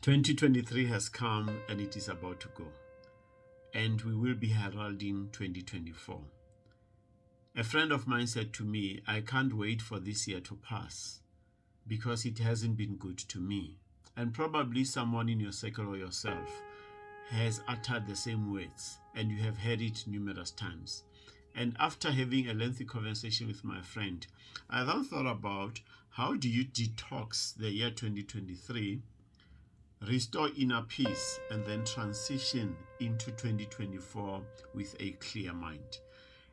2023 has come and it is about to go, and we will be heralding 2024. A friend of mine said to me, I can't wait for this year to pass because it hasn't been good to me. And probably someone in your circle or yourself has uttered the same words, and you have heard it numerous times. And after having a lengthy conversation with my friend, I then thought about how do you detox the year 2023, restore inner peace, and then transition into 2024 with a clear mind.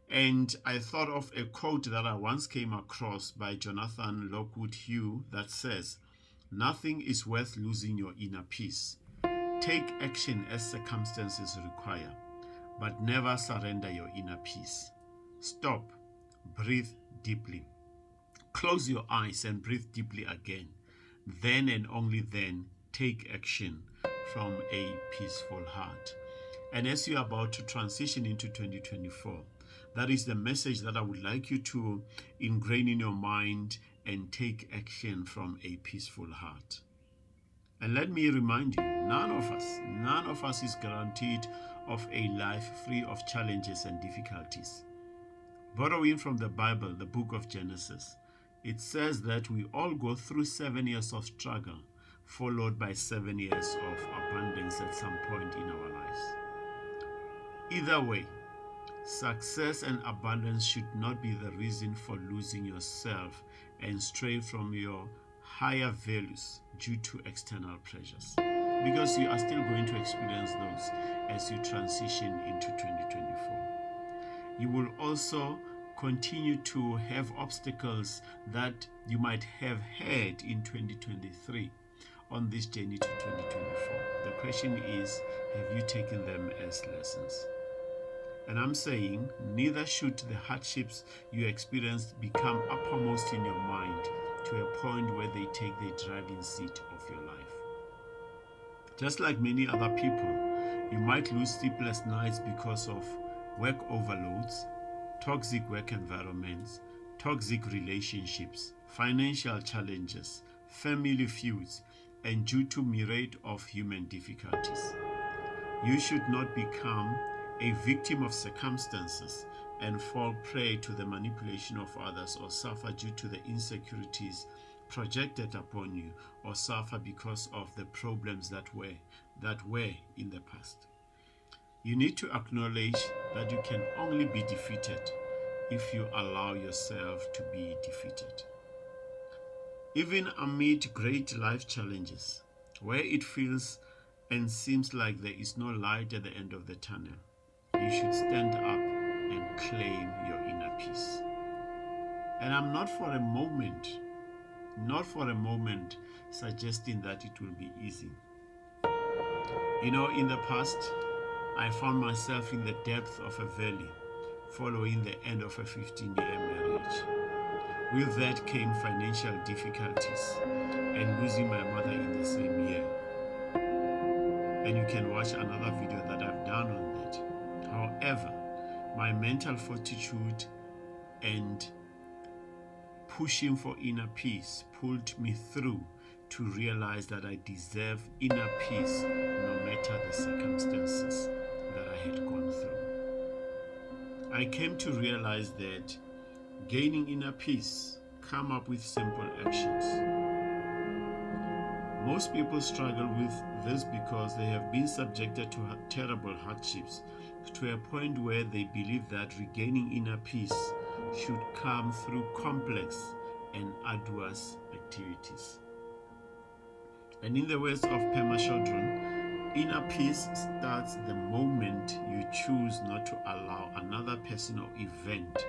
And I thought of a quote that I once came across by Jonathan Lockwood Hugh that says, "Nothing is worth losing your inner peace. Take action as circumstances require, but never surrender your inner peace. Stop, breathe deeply. Close your eyes and breathe deeply again. Then and only then, take action from a peaceful heart." And as you're about to transition into 2024, that is the message that I would like you to ingrain in your mind and take action from a peaceful heart. And let me remind you, none of us is guaranteed of a life free of challenges and difficulties. Borrowing from the Bible, the book of Genesis, it says that we all go through 7 years of struggle, followed by 7 years of abundance at some point in our lives. Either way, success and abundance should not be the reason for losing yourself and stray from your higher values due to external pressures, because you are still going to experience those as you transition into 2024. You will also continue to have obstacles that you might have had in 2023 on this journey to 2024. The question is, have you taken them as lessons? And I'm saying, neither should the hardships you experienced become uppermost in your mind to a point where they take the driving seat of your life. Just like many other people, you might lose sleepless nights because of work overloads, toxic work environments, toxic relationships, financial challenges, family feuds, and due to myriad of human difficulties. You should not become a victim of circumstances and fall prey to the manipulation of others, or suffer due to the insecurities projected upon you, or suffer because of the problems that were in the past. You need to acknowledge that you can only be defeated if you allow yourself to be defeated. Even amid great life challenges, where it feels and seems like there is no light at the end of the tunnel, you should stand up and claim your inner peace. And I'm not for a moment suggesting that it will be easy. In the past, I found myself in the depth of a valley following the end of a 15-year marriage. With that came financial difficulties and losing my mother in the same year. And you can watch another video that I've done on that. However, my mental fortitude and pushing for inner peace pulled me through to realize that I deserve inner peace no matter the circumstances that I had gone through. I came to realize that gaining inner peace come up with simple actions. Most people struggle with this because they have been subjected to terrible hardships to a point where they believe that regaining inner peace should come through complex and arduous activities. And in the words of Pema Chodron, inner peace starts the moment you choose not to allow another person or event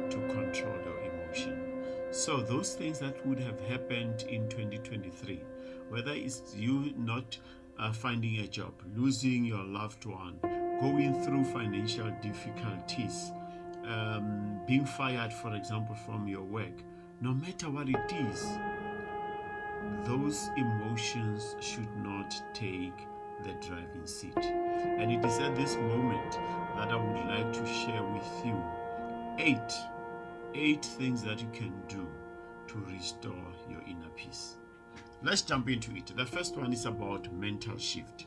to control your emotion. So those things that would have happened in 2023, whether it's you not finding a job, losing your loved one, going through financial difficulties, being fired, for example, from your work, no matter what it is, those emotions should not take the driving seat. And it is at this moment that I would like to share with you eight things that you can do to restore your inner peace. Let's jump into it. The first one is about mental shift.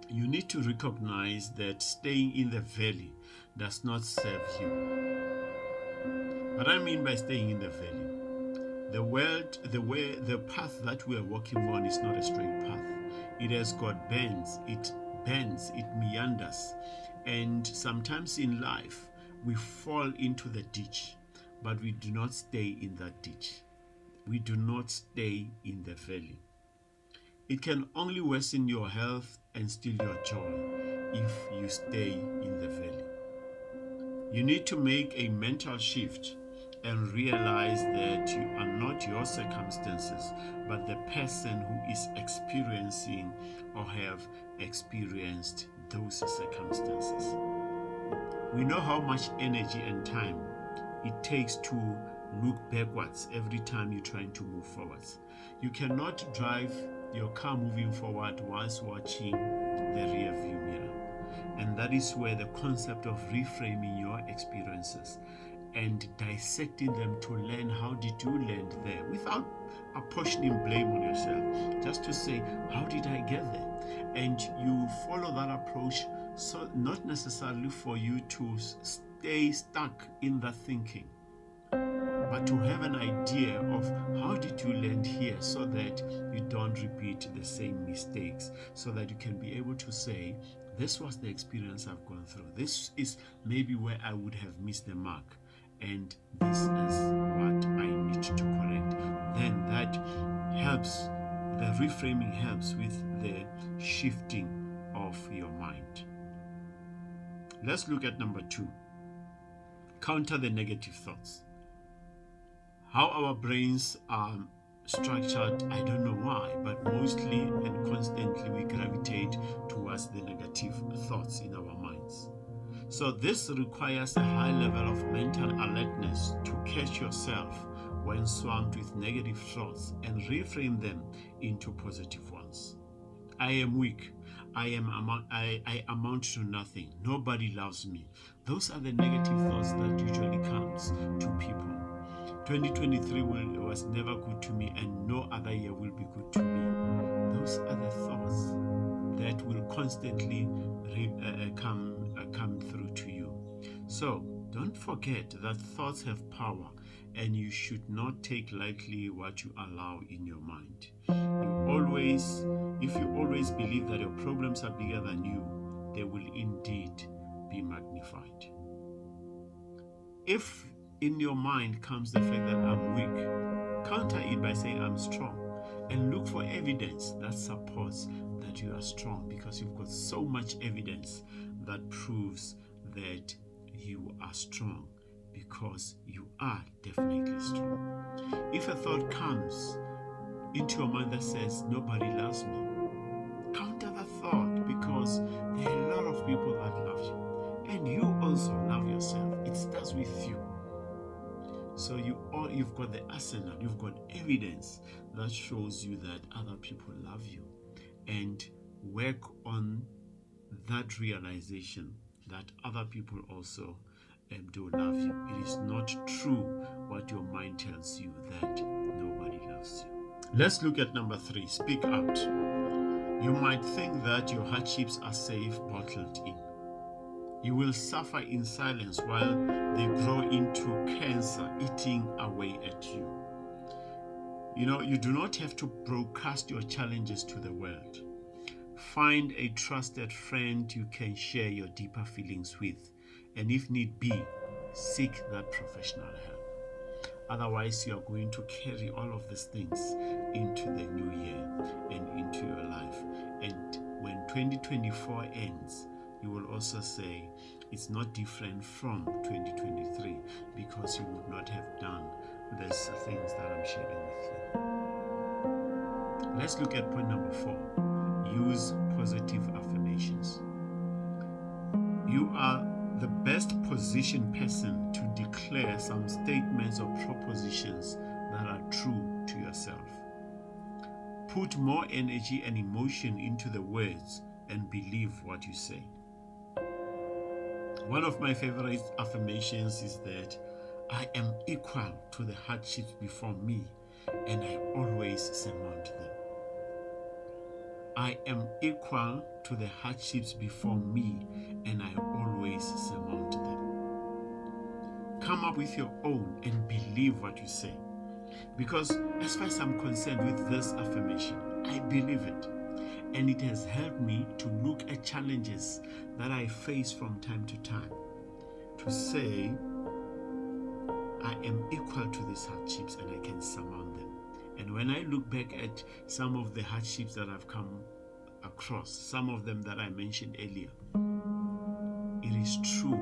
You need to recognize that staying in the valley does not serve you. What I mean by staying in the valley, the path that we are walking on is not a straight path. It has got bends, it meanders, and sometimes in life we fall into the ditch, but we do not stay in that ditch. We do not stay in the valley. It can only worsen your health and steal your joy if you stay in the valley. You need to make a mental shift and realize that you are not your circumstances, but the person who is experiencing or have experienced those circumstances. We know how much energy and time it takes to look backwards every time you're trying to move forwards. You cannot drive your car moving forward whilst watching the rear view mirror. And that is where the concept of reframing your experiences and dissecting them to learn how did you land there without apportioning blame on yourself, just to say, how did I get there? And you follow that approach, so not necessarily for you to stay stuck in that thinking, but to have an idea of how did you land here, so that you don't repeat the same mistakes, so that you can be able to say, this was the experience I've gone through. This is maybe where I would have missed the mark, and this is what I need to correct. Then that helps, the reframing helps with the shifting of your mind. Let's look at number 2. Counter the negative thoughts. How our brains are structured, I don't know why, but mostly and constantly we gravitate towards the negative thoughts in our minds. So this requires a high level of mental alertness to catch yourself when swamped with negative thoughts and reframe them into positive ones. I am weak. I amount to nothing. Nobody loves me. Those are the negative thoughts that usually comes to people. 2023 was never good to me, and no other year will be good to me. Those are the thoughts that will constantly come through to you. So don't forget that thoughts have power, and you should not take lightly what you allow in your mind. If you always believe that your problems are bigger than you, they will indeed be magnified. If in your mind comes the fact that I'm weak, counter it by saying I'm strong, and look for evidence that supports that you are strong, because you've got so much evidence that proves that you are strong, because you are definitely strong. If a thought comes into your mind that says nobody loves me, counter that thought, because there are a lot of people that love you, and you also love yourself. It starts with you. So you've got the arsenal, you've got evidence that shows you that other people love you, and work on that realization that other people also do love you. It is not true what your mind tells you that nobody loves you. Let's look at number 3, speak out. You might think that your hardships are safe bottled in. You will suffer in silence while they grow into cancer eating away at you. You do not have to broadcast your challenges to the world. Find a trusted friend you can share your deeper feelings with, and if need be, seek that professional help. Otherwise, you are going to carry all of these things into the new year and into your life. And when 2024 ends, you will also say it's not different from 2023, because you would not have done these things that I'm sharing with you. Let's look at point number 4. Use positive affirmations. You are the best positioned person to declare some statements or propositions that are true to yourself. Put more energy and emotion into the words and believe what you say. One of my favorite affirmations is that I am equal to the hardships before me, and I always surmount them. I am equal to the hardships before me, and I always surmount them. Come up with your own and believe what you say. Because as far as I'm concerned with this affirmation, I believe it. And it has helped me to look at challenges that I face from time to time. To say, I am equal to these hardships and I can surmount them. And when I look back at some of the hardships that I've come across, some of them that I mentioned earlier, it is true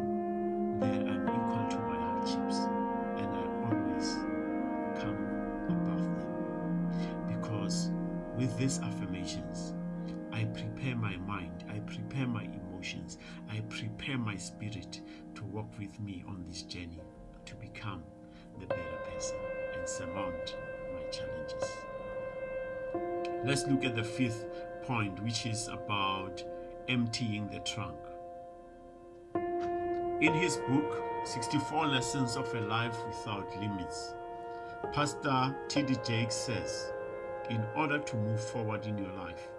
that I'm equal to my hardships and I always come above them. Because with these affirmations, I prepare my mind, I prepare my emotions, I prepare my spirit to walk with me on this journey to become the better person and surmount my challenges. Let's look at the fifth point, which is about emptying the trunk. In his book, 64 Lessons of a Life Without Limits, Pastor T.D. Jakes says, in order to move forward in your life,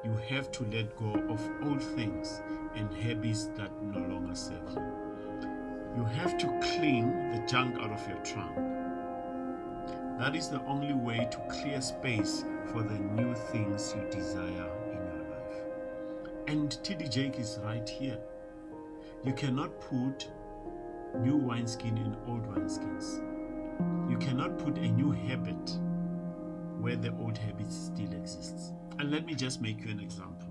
you have to let go of old things and habits that no longer serve you. You have to clean the junk out of your trunk. That is the only way to clear space for the new things you desire in your life. And T.D. Jakes is right here. You cannot put new wineskin in old wineskins. You cannot put a new habit where the old habit still exists. And let me just make you an example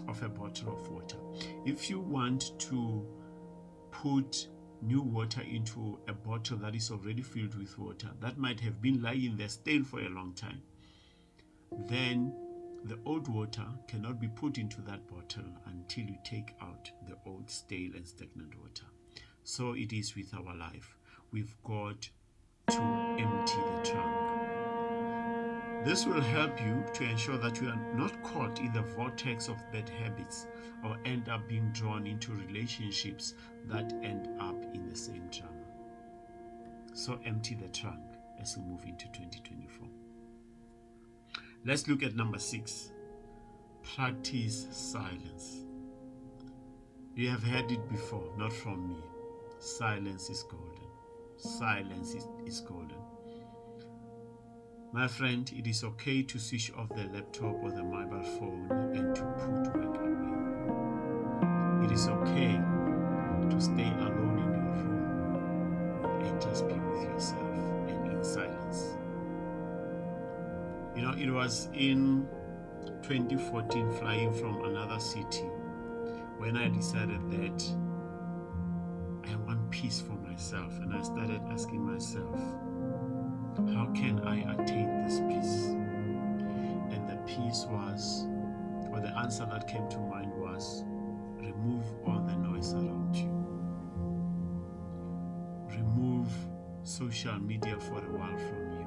of a bottle of water. If you want to put new water into a bottle that is already filled with water, that might have been lying there stale for a long time, then the old water cannot be put into that bottle until you take out the old stale and stagnant water. So it is with our life. We've got to empty the trunk. This will help you to ensure that you are not caught in the vortex of bad habits or end up being drawn into relationships that end up in the same drama. So empty the trunk as we move into 2024. Let's look at number 6. Practice silence. You have heard it before, not from me. Silence is golden. Silence is golden. My friend, it is okay to switch off the laptop or the mobile phone and to put work away. It is okay to stay alone in your room and just be with yourself and in silence. You know, it was in 2014, flying from another city, when I decided that I want peace for myself, and I started asking myself, how can I attain this peace? And the peace was, or the answer that came to mind was, remove all the noise around you. Remove social media for a while from you.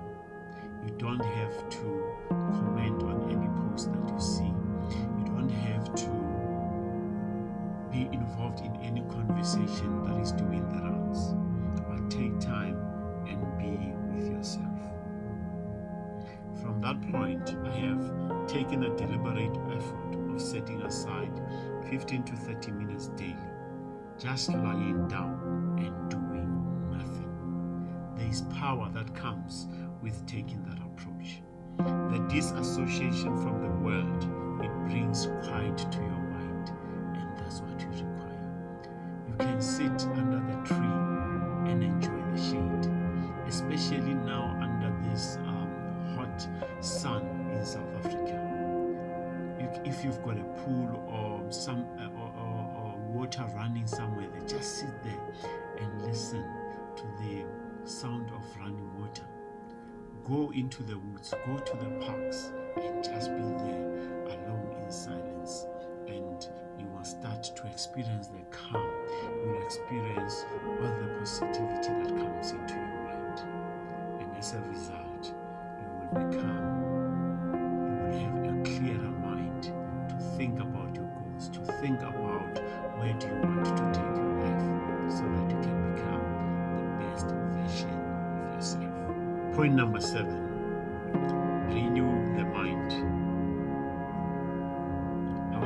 You don't have to comment on any post that you see. You don't have to be involved in any conversation that is doing the rounds. But take time and be with yourself. From that point, I have taken a deliberate effort of setting aside 15 to 30 minutes daily, just lying down and doing nothing. There is power that comes with taking that approach. The disassociation from the world, it brings quiet to your mind, and that's what you require. You can sit under the tree and enjoy the shade, especially now under this hot sun in South Africa. If you've got a pool or some or water running somewhere, then just sit there and listen to the sound of running water. Go into the woods, go to the parks, and just be there alone in silence, and you will start to experience the calm. You will experience all the positivity that comes into your mind, and as a result, you will have a clearer mind to think about your goals, to think about where do you want to take your life, so that you can become the best version of yourself. Point number 7,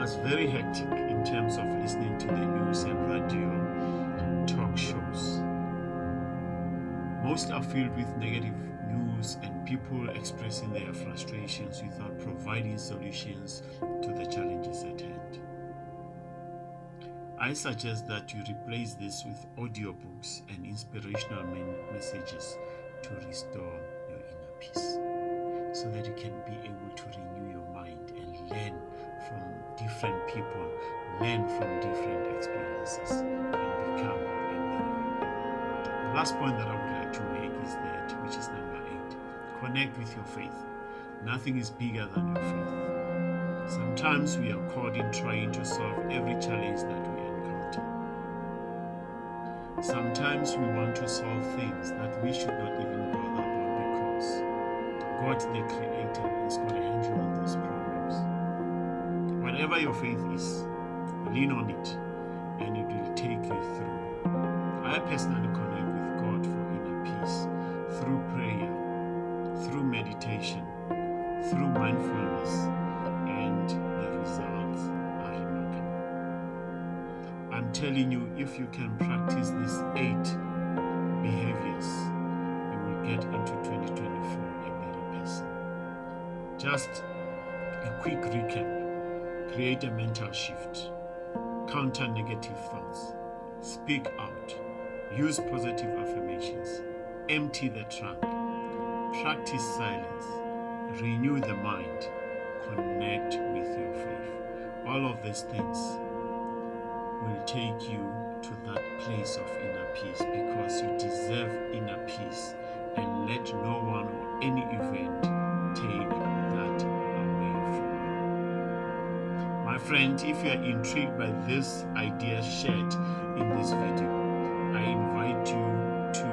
was very hectic in terms of listening to the news and radio talk shows. Most are filled with negative news and people expressing their frustrations without providing solutions to the challenges at hand. I suggest that you replace this with audiobooks and inspirational messages to restore your inner peace, so that you can be able to renew your mind and learn from different people, learn from different experiences, and become a better. The last point that I would like to make is that, which is number 8, connect with your faith. Nothing is bigger than your faith. Sometimes we are caught in trying to solve every challenge that we encounter. Sometimes we want to solve things that we should not even bother about because God, the Creator, has got a handle on those problems. Whatever your faith is, lean on it and it will take you through. I personally connect with God for inner peace through prayer, through meditation, through mindfulness, and the results are remarkable. I'm telling you, if you can practice these 8 behaviors, you will get into 2024 a better person. Just a quick recap: create a mental shift, counter negative thoughts, speak out, use positive affirmations, empty the trunk, practice silence, renew the mind, connect with your faith. All of these things will take you to that place of inner peace, because you deserve inner peace, and let no one or any event take that away from you. My friend, if you are intrigued by this idea shared in this video, I invite you to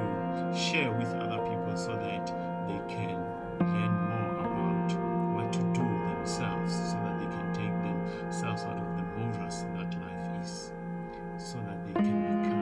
share with other people so that they can learn more about what to do themselves, so that they can take themselves out of the morass that life is, so that they can become